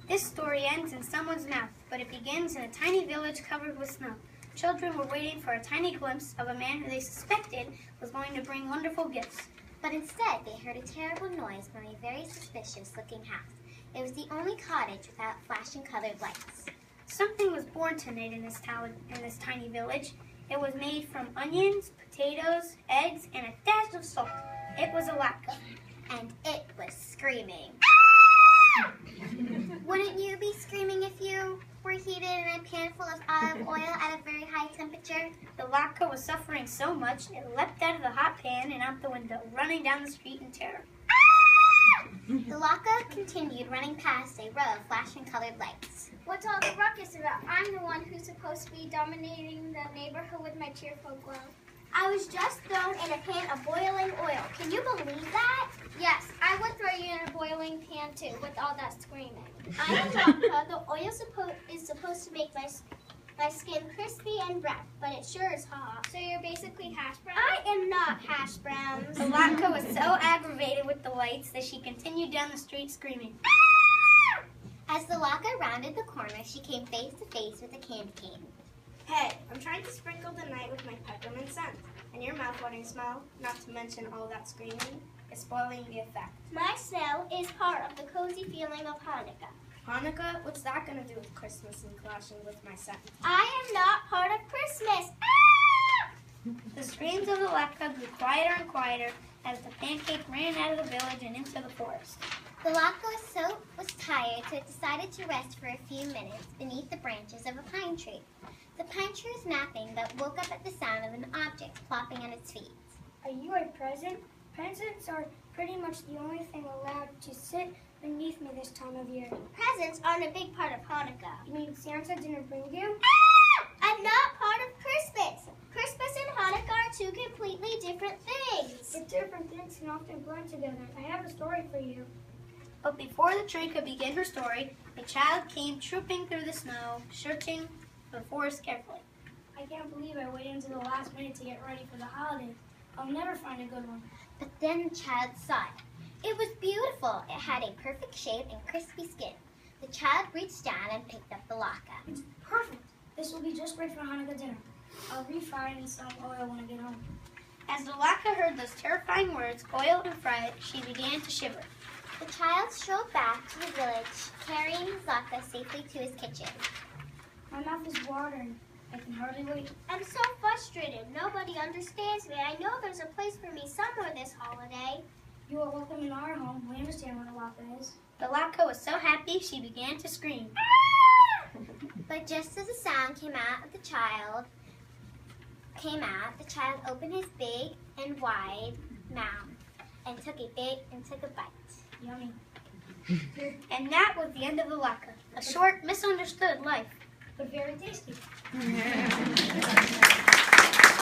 This story ends in someone's mouth, but it begins in a tiny village covered with snow. Children were waiting for a tiny glimpse of a man who they suspected was going to bring wonderful gifts. But instead, they heard a terrible noise from a very suspicious-looking house. It was the only cottage without flashing colored lights. Something was born tonight in this tiny village. It was made from onions, potatoes, eggs, and a dash of salt. It was a latke. And it was screaming. Wouldn't you be screaming if you were heated in a pan full of olive oil at a very high temperature? The latke was suffering so much, it leapt out of the hot pan and out the window, running down the street in terror. The latke continued running past a row of flashing colored lights. What's all the ruckus about? I'm the one who's supposed to be dominating the neighborhood with my cheerful glow. I was just thrown in a pan of boiling oil. Can you believe that? Yes, I would throw you in a boiling pan too, with all that screaming. I'm a doctor. The oil is supposed to make my skin crispy and brown, but it sure is hot. So you're basically hash brown? I am not hash browns. The latke was so aggravated with the lights that she continued down the street screaming. As the latke rounded the corner, she came face to face with a candy cane. Hey, I'm trying to sprinkle the night with my peppermint scent, and your mouth-watering smell, not to mention all that screaming, is spoiling the effect. My smell is part of the cozy feeling of Hanukkah. Hanukkah? What's that going to do with Christmas and clashing with my scent? I am not part of Christmas. The screams of the latke grew quieter and quieter as the pancake ran out of the village and into the forest. The latke was tired, so it decided to rest for a few minutes beneath the branches of a pine tree. The pine tree was napping, but woke up at the sound of an object plopping at its feet. Are you a present? Presents are pretty much the only thing allowed to sit beneath me this time of year. Presents aren't a big part of Hanukkah. You mean Santa didn't bring you? I'm not part of Christmas. Christmas and Hanukkah are two completely different things. But different things can often blend together. I have a story for you. But before the tree could begin her story, a child came trooping through the snow, searching the forest carefully. I can't believe I waited until the last minute to get ready for the holiday. I'll never find a good one. But then the child saw it. It was beautiful. It had a perfect shape and crispy skin. The child reached down and picked up the latke. It's perfect. This will be just great for Hanukkah dinner. I'll refine and some oil when I get home. As the latke heard those terrifying words, oil and fried, she began to shiver. The child strolled back to the village, carrying his latke safely to his kitchen. My mouth is watering. I can hardly wait. I'm so frustrated. Nobody understands me. I know there's a place for me somewhere this holiday. You are welcome in our home. We understand what a latke is. The latke was so happy she began to scream. But just as the sound came out, the child opened his big and wide mouth and took a bite. Yummy. And that was the end of the latke, a short, misunderstood life. But very tasty.